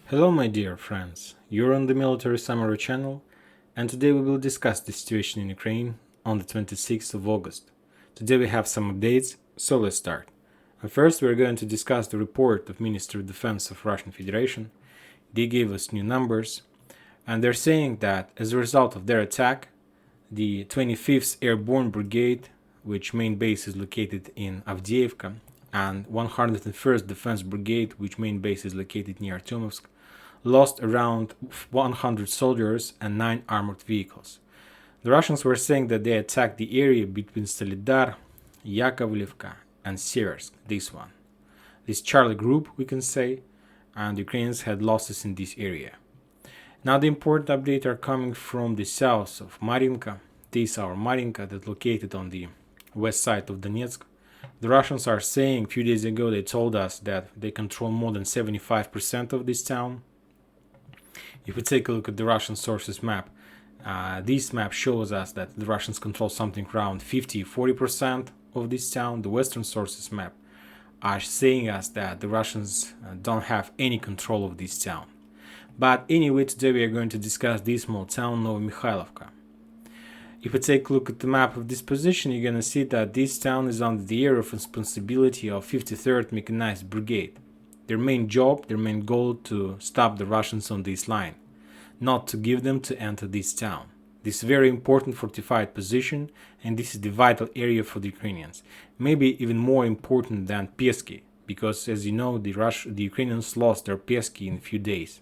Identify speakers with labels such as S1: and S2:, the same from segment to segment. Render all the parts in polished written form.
S1: Hello my dear friends, you're on the Military Summary channel, and today we will discuss the situation in Ukraine on the 26th of August. Today we have some updates, so let's start. First we're going to discuss the report of Ministry of Defense of Russian Federation. They gave us new numbers, and they're saying that as a result of their attack, the 25th Airborne Brigade, which main base is located in Avdiivka, and 101st Defense Brigade, which main base is located near Artyomovsk, lost around 100 soldiers and 9 armored vehicles. The Russians were saying that they attacked the area between Solidar, Yakovlivka, and Seversk, this one. This Charlie group, we can say, and the Ukrainians had losses in this area. Now the important updates are coming from the south of Marinka. This is our Marinka that's located on the west side of Donetsk. The Russians are saying, a few days ago they told us that they control more than 75% of this town. If we take a look at the Russian sources map, this map shows us that the Russians control something around 50-40% of this town. The Western sources map are saying us that the Russians don't have any control of this town. But anyway, today we are going to discuss this small town, Novomikhailivka. If we take a look at the map of this position, you're going to see that this town is under the area of responsibility of 53rd Mechanized Brigade. Their main job, their main goal to stop the Russians on this line, not to give them to enter this town. This is a very important fortified position, and this is the vital area for the Ukrainians. Maybe even more important than Peski, because as you know, the Ukrainians lost their Peski in a few days.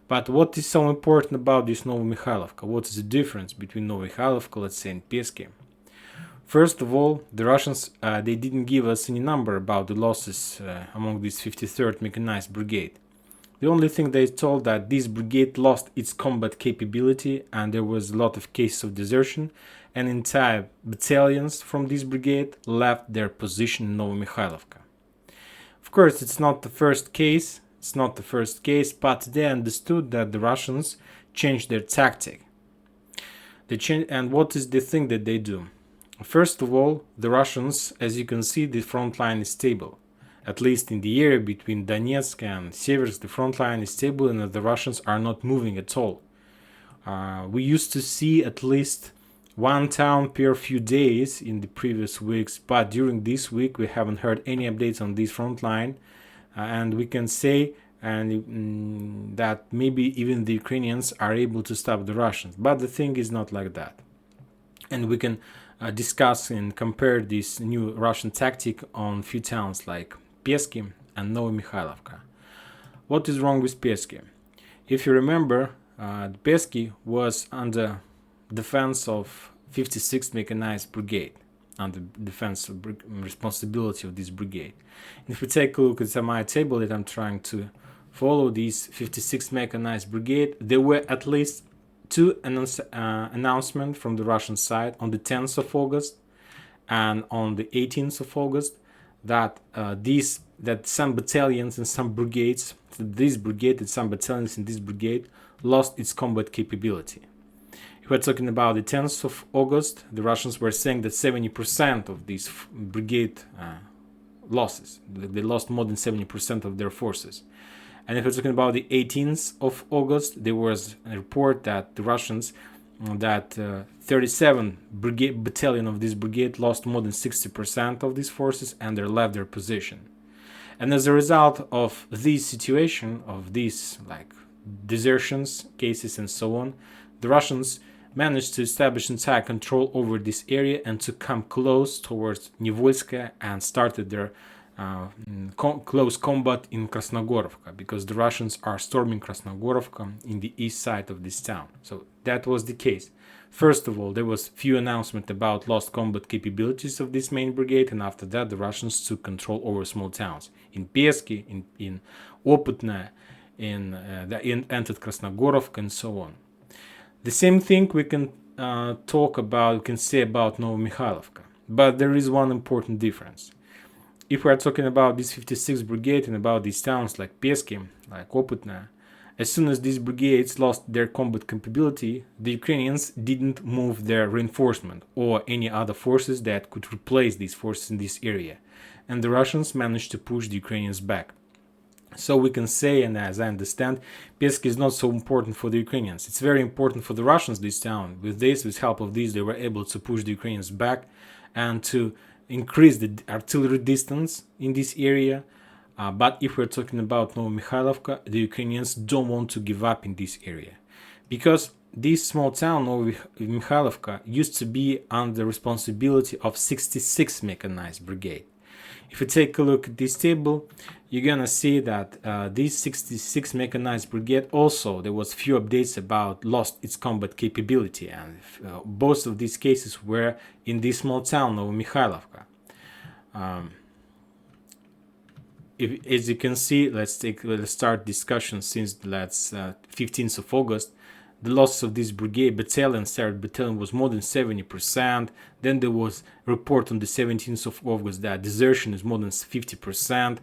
S1: But what is so important about this Novomikhailivka? What is the difference between Novomikhailivka, let's say, and Peski? First of all, the Russians, they didn't give us any number about the losses among this 53rd Mechanized Brigade. The only thing they told that this brigade lost its combat capability and there was a lot of cases of desertion, and entire battalions from this brigade left their position in Novomikhailivka. Of course, it's not the first case, but they understood that the Russians changed their tactic. And what is the thing that they do? First of all, the Russians, as you can see, the front line is stable. At least in the area between Donetsk and Seversk, the front line is stable and the Russians are not moving at all. We used to see at least one town per few days in the previous weeks, but during this week we haven't heard any updates on this front line, and we can say that maybe even the Ukrainians are able to stop the Russians, but the thing is not like that. And we can discuss and compare this new Russian tactic on few towns like Peski and Novomikhailivka. What is wrong with Peski? If you remember, Peski was under defense of 56th Mechanized Brigade, under defense responsibility of this brigade. And if we take a look at my table that I'm trying to follow, this 56th Mechanized Brigade, there were at least two announcements from the Russian side on the 10th of August and on the 18th of August that some battalions and some brigades, this brigade and some battalions in this brigade lost its combat capability. If we're talking about the 10th of August, the Russians were saying that 70% of these brigade losses, they lost more than 70% of their forces. And if we're talking about the 18th of August, there was a report that the Russians, that 37 battalion of this brigade lost more than 60% of these forces and they left their position. And as a result of this situation, of these like desertions, cases and so on, the Russians managed to establish entire control over this area and to come close towards Nivolskaya and started their close combat in Krasnogorovka, because the Russians are storming Krasnogorovka in the east side of this town. So that was the case. First of all, there was few announcement about lost combat capabilities of this main brigade, and after that the Russians took control over small towns. In Peski, in Oputna, entered Krasnogorovka and so on. The same thing we can say about Novomikhailivka, but there is one important difference. If we are talking about this 56th Brigade and about these towns like Peski, like Oputna, as soon as these brigades lost their combat capability, the Ukrainians didn't move their reinforcement or any other forces that could replace these forces in this area, and the Russians managed to push the Ukrainians back. So we can say, and as I understand, Pesk is not so important for the Ukrainians. It's very important for the Russians, this town. With help of this, they were able to push the Ukrainians back and to increase the artillery distance in this area. But if we're talking about Novomikhailivka, the Ukrainians don't want to give up in this area. Because this small town, Novomikhailivka, used to be under the responsibility of 66 Mechanized Brigade. If you take a look at this table, you're gonna see that this 66 Mechanized Brigade also, there was few updates about lost its combat capability, and both of these cases were in this small town of Mikhailivka. As you can see, let's start discussion since 15th of August. The loss of this brigade battalion, 3rd battalion, was more than 70%. Then there was a report on the 17th of August that desertion is more than 50%.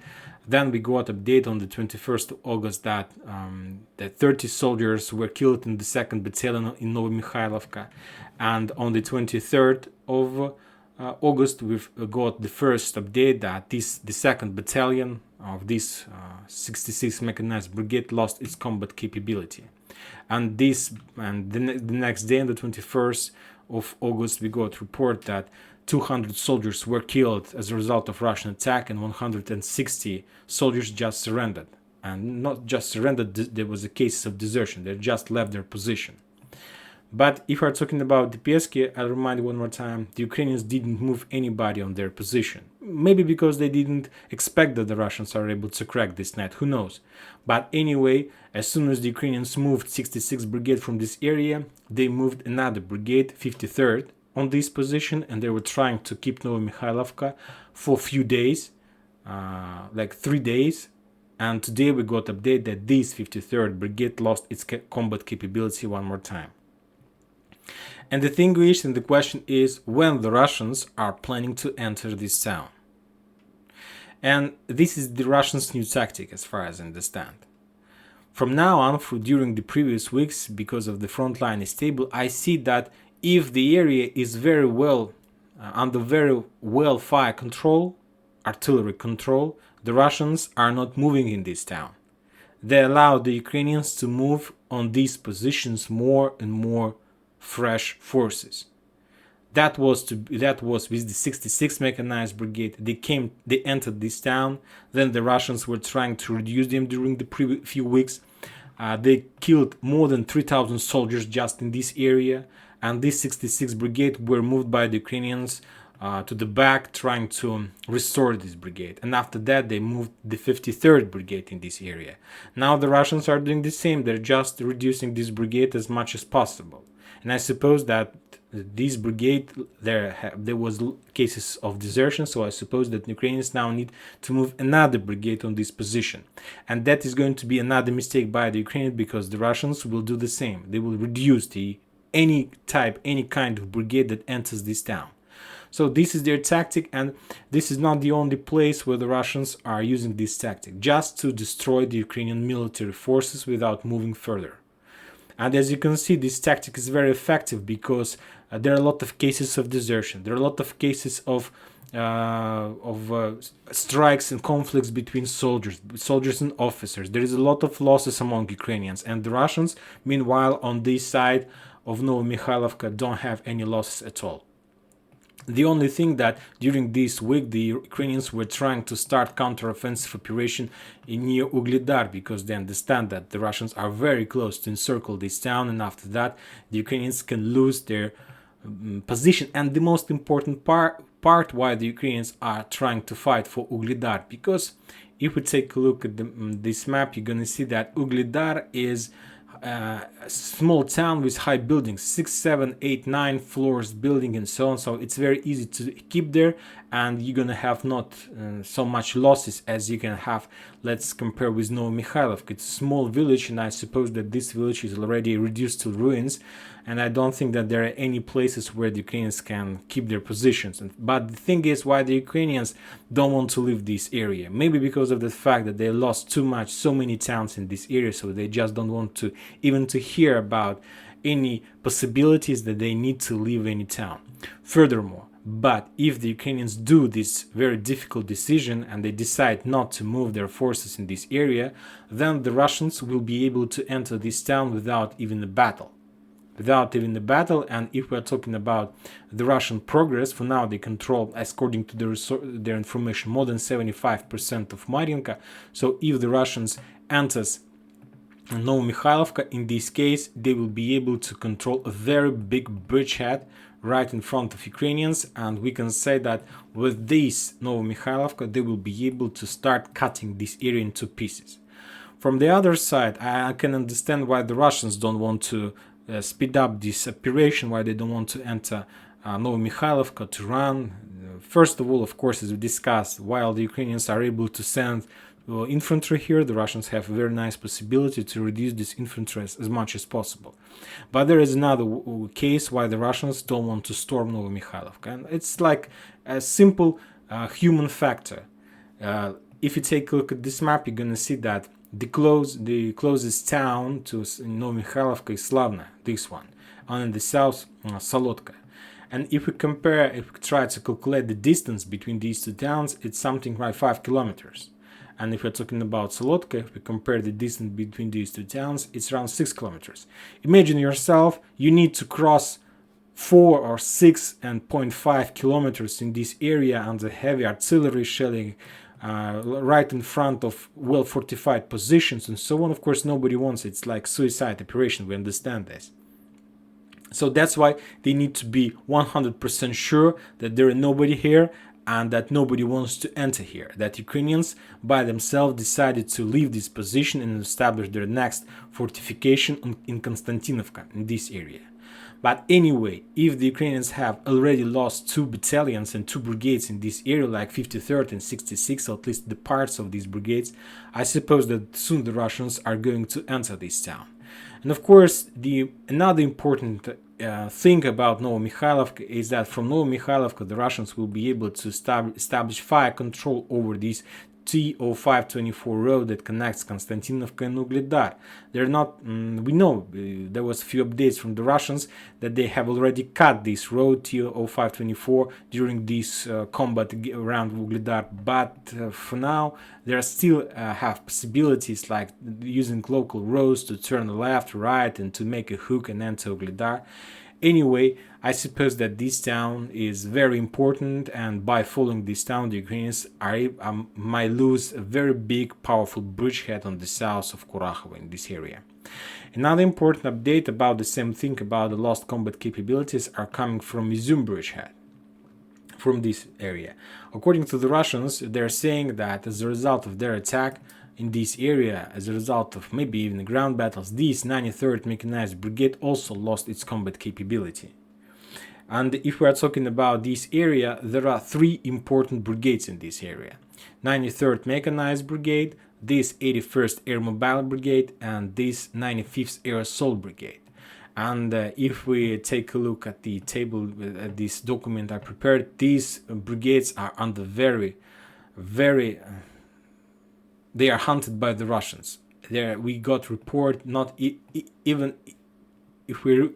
S1: Then we got update on the 21st of August that 30 soldiers were killed in the 2nd battalion in Novomikhailivka. And on the 23rd of August, we've got the first update that the 2nd battalion of this 66 Mechanized Brigade lost its combat capability. And the next day, on the 21st of August, we got a report that 200 soldiers were killed as a result of Russian attack, and 160 soldiers just surrendered. And not just surrendered, there was a case of desertion. They just left their position. But if we're talking about the Peski, I'll remind you one more time, the Ukrainians didn't move anybody on their position. Maybe because they didn't expect that the Russians are able to crack this net, who knows. But anyway, as soon as the Ukrainians moved 66th Brigade from this area, they moved another brigade, 53rd, on this position, and they were trying to keep Novomikhailivka for a few days, like 3 days. And today we got update that this 53rd Brigade lost its combat capability one more time. And the thing is, and the question is, when the Russians are planning to enter this town. And this is the Russians' new tactic, as far as I understand. From now on, during the previous weeks, because of the front line is stable, I see that if the area is very well, under very well fire control, artillery control, the Russians are not moving in this town. They allow the Ukrainians to move on these positions more and more fresh forces. That was with the 66th Mechanized Brigade. They entered this town. Then the Russians were trying to reduce them during the few weeks. They killed more than 3,000 soldiers just in this area. And this 66th Brigade were moved by the Ukrainians to the back, trying to restore this brigade. And after that, they moved the 53rd Brigade in this area. Now the Russians are doing the same. They're just reducing this brigade as much as possible. And I suppose that this brigade, there was cases of desertion, so I suppose that Ukrainians now need to move another brigade on this position. And that is going to be another mistake by the Ukrainians, because the Russians will do the same. They will reduce any kind of brigade that enters this town. So this is their tactic, and this is not the only place where the Russians are using this tactic, just to destroy the Ukrainian military forces without moving further. And as you can see, this tactic is very effective, because there are a lot of cases of desertion. There are a lot of cases of strikes and conflicts between soldiers and officers. There is a lot of losses among Ukrainians, and the Russians, meanwhile, on this side of Novomikhailivka, don't have any losses at all. The only thing that during this week the Ukrainians were trying to start counter-offensive operation near Uglidar, because they understand that the Russians are very close to encircle this town, and after that the Ukrainians can lose their position. And the most important part why the Ukrainians are trying to fight for Uglidar, because if we take a look at this map, you're gonna see that Uglidar is a small town with high buildings, 6, 7, 8, 9 floors building and so on. So it's very easy to keep there, and you're gonna have not so much losses as you can have. Let's compare with Novomikhailivka. It's a small village, and I suppose that this village is already reduced to ruins, and I don't think that there are any places where the Ukrainians can keep their positions. But the thing is, why the Ukrainians don't want to leave this area? Maybe because of the fact that they lost so many towns in this area, so they just don't want to even to hear about any possibilities that they need to leave any town. Furthermore, But if the Ukrainians do this very difficult decision and they decide not to move their forces in this area, then the Russians will be able to enter this town without even a battle. And if we're talking about the Russian progress, for now they control, according to their information, more than 75% of Mariinka. So if the Russians enters Novomikhailivka, in this case they will be able to control a very big bridgehead right in front of Ukrainians, and we can say that with this Novomikhailivka they will be able to start cutting this area into pieces. From the other side, I can understand why the Russians don't want to speed up this operation, why they don't want to enter Novomikhailivka to run. First of all, of course, as we discussed, while the Ukrainians are able to send infantry here, the Russians have a very nice possibility to reduce this infantry as much as possible. But there is another case why the Russians don't want to storm Novomikhailivka, and it's like a simple human factor. If you take a look at this map, you're gonna see that the closest town to Novomikhailivka is Slavna, this one, and in the south, Solotka. And if we try to calculate the distance between these two towns, it's something like 5 kilometers. And if we're talking about Solotka, if we compare the distance between these two towns, it's around 6 kilometers. Imagine yourself, you need to cross 4 or 6.5 kilometers in this area under heavy artillery shelling, right in front of well-fortified positions and so on. Of course, nobody wants it. It's like suicide operation. We understand this. So that's why they need to be 100% sure that there is nobody here and that nobody wants to enter here. That Ukrainians by themselves decided to leave this position and establish their next fortification in Konstantinovka, in this area. But anyway, if the Ukrainians have already lost 2 battalions and 2 brigades in this area, like 53rd and 66th, or at least the parts of these brigades, I suppose that soon the Russians are going to enter this town. And of course, another important thing about Novomikhailivka is that from Novomikhailivka the Russians will be able to establish fire control over these T0524 road that connects Konstantinovka and Ugledar. They're not, we know there was a few updates from the Russians that they have already cut this road T0524 during this combat around Ugledar, but for now there still have possibilities like using local roads to turn left, right, and to make a hook and enter Ugledar. Anyway, I suppose that this town is very important, and by following this town, the Ukrainians might lose a very big, powerful bridgehead on the south of Kurakhova in this area. Another important update about the same thing about the lost combat capabilities are coming from Izum bridgehead, from this area. According to the Russians, they're saying that as a result of their attack in this area, as a result of maybe even ground battles, this 93rd Mechanized Brigade also lost its combat capability. And if we are talking about this area, there are 3 important brigades in this area. 93rd Mechanized Brigade, this 81st Air Mobile Brigade, and this 95th Air Assault Brigade. And if we take a look at the table, at this document I prepared, these brigades are under very they are hunted by the Russians. We got report, not even if we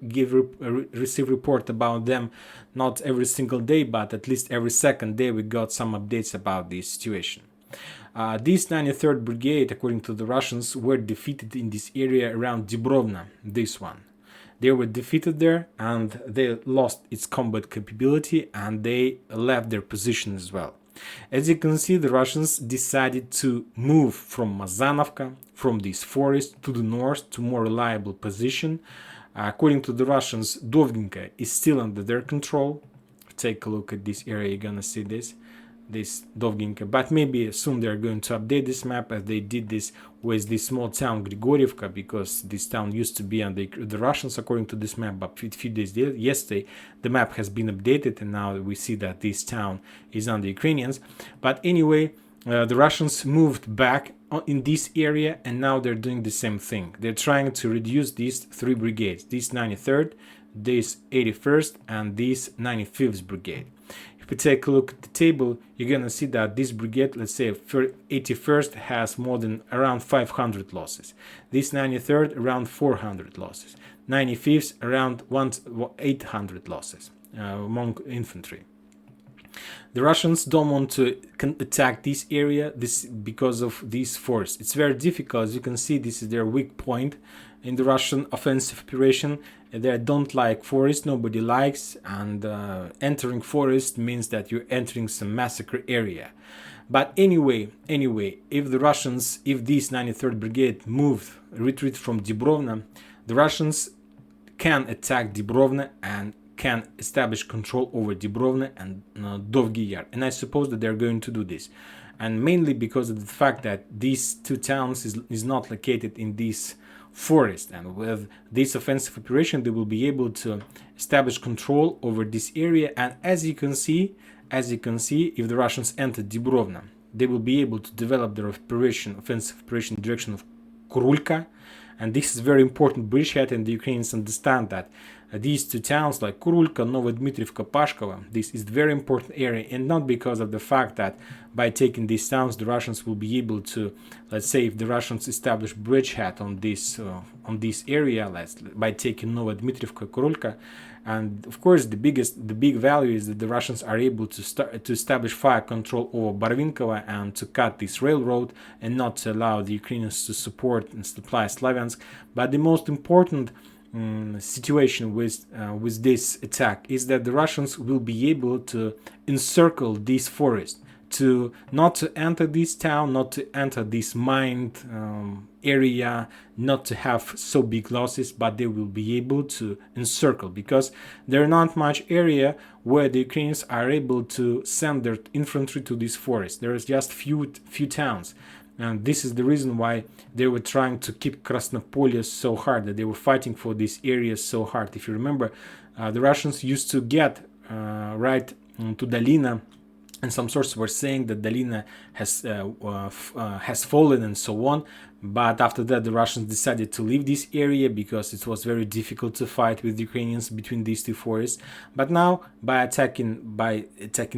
S1: receive report about them, not every single day, but at least every second day we got some updates about this situation. This 93rd Brigade, according to the Russians, were defeated in this area around Dibrovna, this one. They were defeated there and they lost its combat capability and they left their position as well. As you can see, the Russians decided to move from Mazanovka, from this forest, to the north to more reliable position. According to the Russians, Dovginka is still under their control. Take a look at this area, you're gonna see this Dovginka. But maybe soon they're going to update this map as they did this with this small town Grigorievka, because this town used to be under the Russians according to this map, but a few days yesterday the map has been updated and now we see that this town is under Ukrainians. But anyway, the Russians moved back in this area and now they're doing the same thing. They're trying to reduce these 3 brigades, this 93rd, this 81st and this 95th Brigade. If we take a look at the table, you're gonna see that this brigade, let's say 81st, has more than around 500 losses. This 93rd around 400 losses. 95th around 800 losses among infantry. The Russians don't want to attack this area because of these forests. It's very difficult. As you can see, this is their weak point in the Russian offensive operation. They don't like forest. Nobody likes, and entering forest means that you're entering some massacre area. But anyway, if this 93rd Brigade retreat from Dubrovna, the Russians can attack Dubrovna and can establish control over Dubrovna and Dovgi Yar. And I suppose that they're going to do this. And mainly because of the fact that these two towns is not located in this forest. And with this offensive operation, they will be able to establish control over this area. And as you can see, if the Russians enter Dubrovna, they will be able to develop their offensive operation in the direction of Kurulka. And this is very important bridgehead, and the Ukrainians understand that these two towns like Kurulka, Novodmitrivka, Pashkova, this is a very important area, and not because of the fact that by taking these towns the Russians will be able to, let's say, if the Russians establish bridgehead on this area, by taking Novodmitrivka, Kurulka, and of course the big value is that the Russians are able to establish fire control over Barvinkova and to cut this railroad and not to allow the Ukrainians to support and supply Slavyansk. But the most important situation with this attack is that the Russians will be able to encircle this forest, not to enter this town, not to enter this mined area, not to have so big losses, but they will be able to encircle, because there's not much area where the Ukrainians are able to send their infantry to this forest. There is just few towns. And this is the reason why they were trying to keep Krasnopolye so hard, that they were fighting for this area so hard. If you remember, the Russians used to get right to Dolina, and some sources were saying that Dolina has fallen and so on. But after that, the Russians decided to leave this area because it was very difficult to fight with the Ukrainians between these two forests. But now, by attacking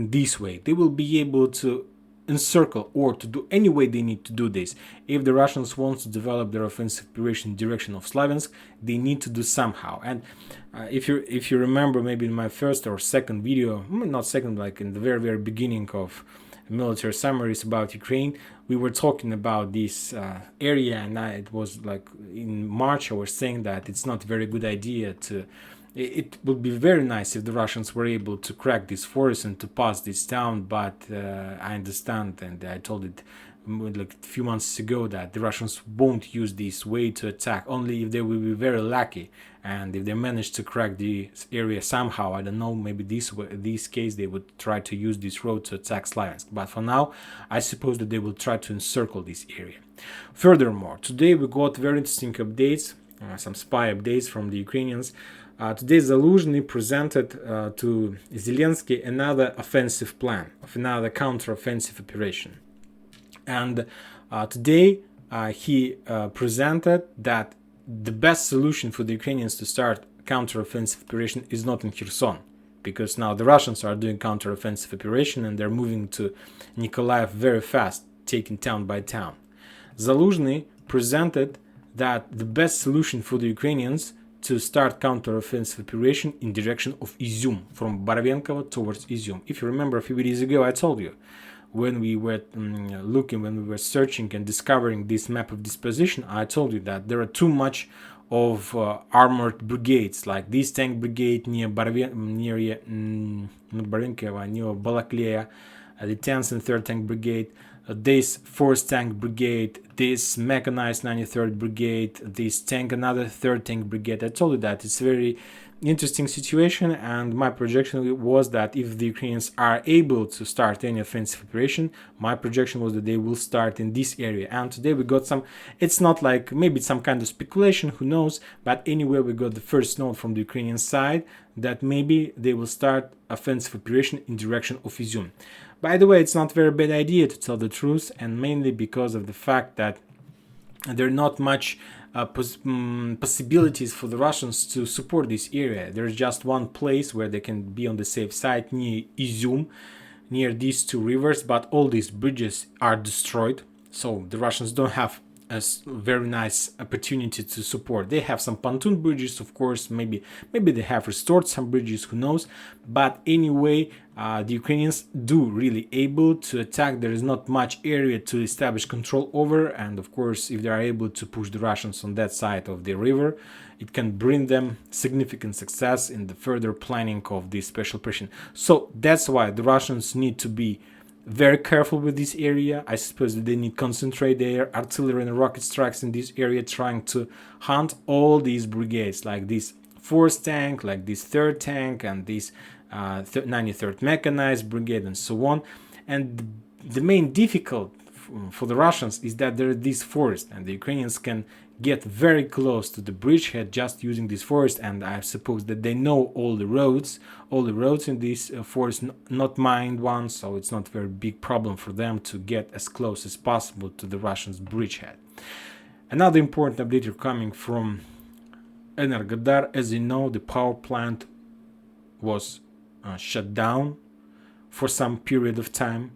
S1: this way, they will be able to encircle, or to do any way they need to do this. If the Russians want to develop their offensive operation in the direction of Slavyansk, they need to do somehow. And if you remember, maybe in my first or second video, not second, like in the very beginning of military summaries about Ukraine, we were talking about this area, and it was like in March I was saying that it's not a very good idea to. It would be very nice if the Russians were able to crack this forest and to pass this town, but I understand, and I told it like a few months ago, that the Russians won't use this way to attack, only if they will be very lucky, and if they manage to crack the area somehow. I don't know, maybe this case they would try to use this road to attack Slavyansk, but for now I suppose that they will try to encircle this area. Furthermore, today we got very interesting updates, some spy updates from the Ukrainians. Today Zaluzhny presented to Zelensky another offensive plan, of another counter-offensive operation. And today he presented that the best solution for the Ukrainians to start counter-offensive operation is not in Kherson, because now the Russians are doing counter-offensive operation and they're moving to Nikolaev very fast, taking town by town. Zaluzhny presented that the best solution for the Ukrainians to start counter-offensive operation in direction of Izum, from Barvenkova towards Izum. If you remember, a few videos ago I told you, when we were when we were searching and discovering this map of disposition, I told you that there are too much of armored brigades, like this tank brigade near Barvenkova, near Balakleya, the 10th and 3rd tank brigade, this 4th tank brigade, this mechanized 93rd brigade, this tank, another 3rd tank brigade. I told you that it's a very interesting situation, and my projection was that if the Ukrainians are able to start any offensive operation, my projection was that they will start in this area. And today we got some, it's not like, maybe it's some kind of speculation, who knows, but anyway we got the first note from the Ukrainian side that maybe they will start offensive operation in direction of Izum. By the way, it's not a very bad idea, to tell the truth, and mainly because of the fact that there are not much possibilities for the Russians to support this area. There's just one place where they can be on the safe side, near Izum, near these two rivers, but all these bridges are destroyed, so the Russians don't have a very nice opportunity to support. They have some pontoon bridges, of course. Maybe they have restored some bridges, who knows. But anyway, the Ukrainians do really able to attack. There is not much area to establish control over, and of course, if they are able to push the Russians on that side of the river, it can bring them significant success in the further planning of this special operation. So that's why the Russians need to be very careful with this area. I suppose that they need to concentrate their artillery and rocket strikes in this area, trying to hunt all these brigades, like this 4th tank, like this 3rd tank, and this 93rd Mechanized Brigade, and so on. And the main difficult for the Russians is that there is this forest, and the Ukrainians can get very close to the bridgehead just using this forest. And I suppose that they know all the roads in this forest, not mined ones, so it's not a very big problem for them to get as close as possible to the Russians' bridgehead. Another important update coming from Energodar. As you know, the power plant was shut down for some period of time,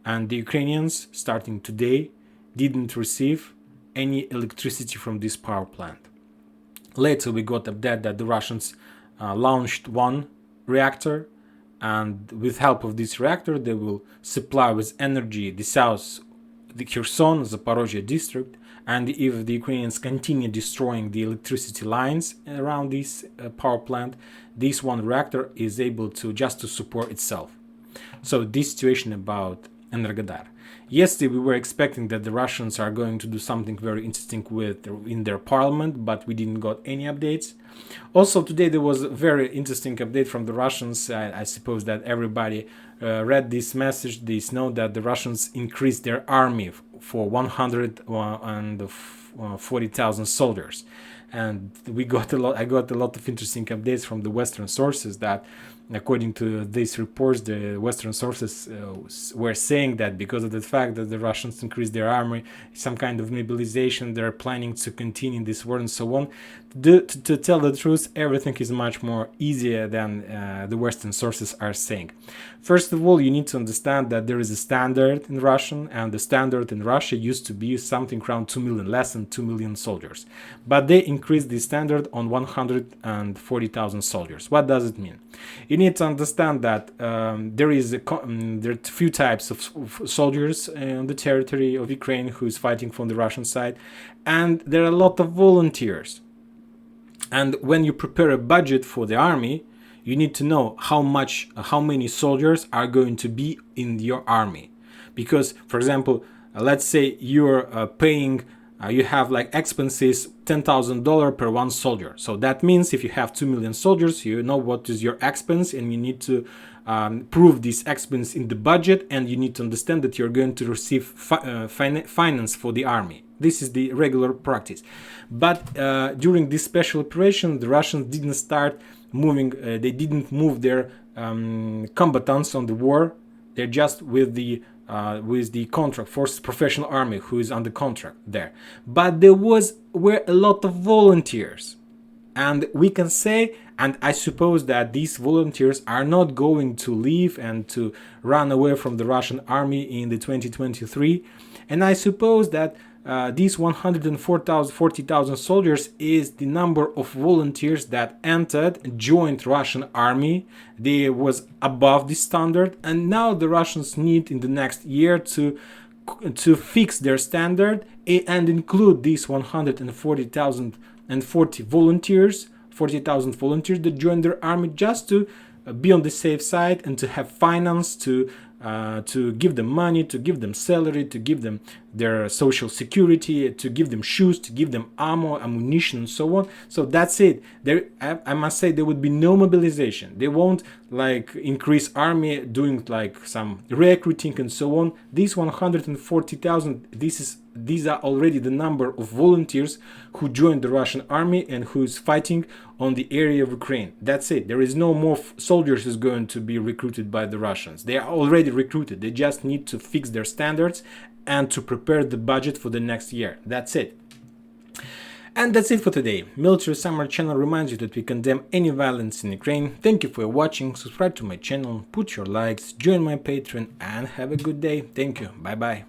S1: and the Ukrainians, starting today, didn't receive any electricity from this power plant. Later we got update that the Russians launched one reactor, and with help of this reactor they will supply with energy the south, the Kherson, Zaporozhye district. And if the Ukrainians continue destroying the electricity lines around this power plant, this one reactor is able to just to support itself. So this situation about Energodar. Yesterday we were expecting that the Russians are going to do something very interesting in their parliament, but we didn't got any updates. Also today there was a very interesting update from the Russians. I suppose that everybody read this message, this note that the Russians increased their army for 140,000 soldiers. And I got a lot of interesting updates from the Western sources that, according to these reports, the Western sources were saying that because of the fact that the Russians increased their army, some kind of mobilization, they're planning to continue this war and so on. To tell the truth, everything is much more easier than the Western sources are saying. First of all, you need to understand that there is a standard in Russian, and the standard in Russia used to be something around 2 million, less than 2 million soldiers. But they increased the standard on 140,000 soldiers. What does it mean? You need to understand that there are few types of soldiers on the territory of Ukraine who is fighting from the Russian side, and there are a lot of volunteers. And when you prepare a budget for the army, you need to know how many soldiers are going to be in your army. Because, for example, let's say you're paying, you have like expenses $10,000 per one soldier. So that means if you have 2 million soldiers, you know what is your expense, and you need to prove this expense in the budget, and you need to understand that you're going to receive finance for the army. This is the regular practice. But during this special operation, the Russians didn't start moving, they didn't move their combatants on the war. They're just with the contract force professional army who is on the contract there. But there were a lot of volunteers, and we can say, and I suppose that these volunteers are not going to leave and to run away from the Russian army in the 2023. And I suppose that these 140,000 soldiers is the number of volunteers that joined Russian army. They was above the standard, and now the Russians need in the next year to fix their standard and include these 140,000 volunteers, 40,000 volunteers that join their army, just to be on the safe side and to have finance to give them money, to give them salary, to give them their social security, to give them shoes, to give them ammo, ammunition, and so on. So that's it. I must say there would be no mobilization. They won't like increase army doing like some recruiting and so on. These 140,000, these are already the number of volunteers who joined the Russian army and who is fighting on the area of Ukraine. That's it. There is no more soldiers who's going to be recruited by the Russians. They are already recruited. They just need to fix their standards and to prepare the budget for the next year. That's it. And that's it for today. Military Summer channel reminds you that we condemn any violence in Ukraine. Thank you for watching. Subscribe to my channel, put your likes, join my Patreon, and have a good day. Thank you. Bye bye.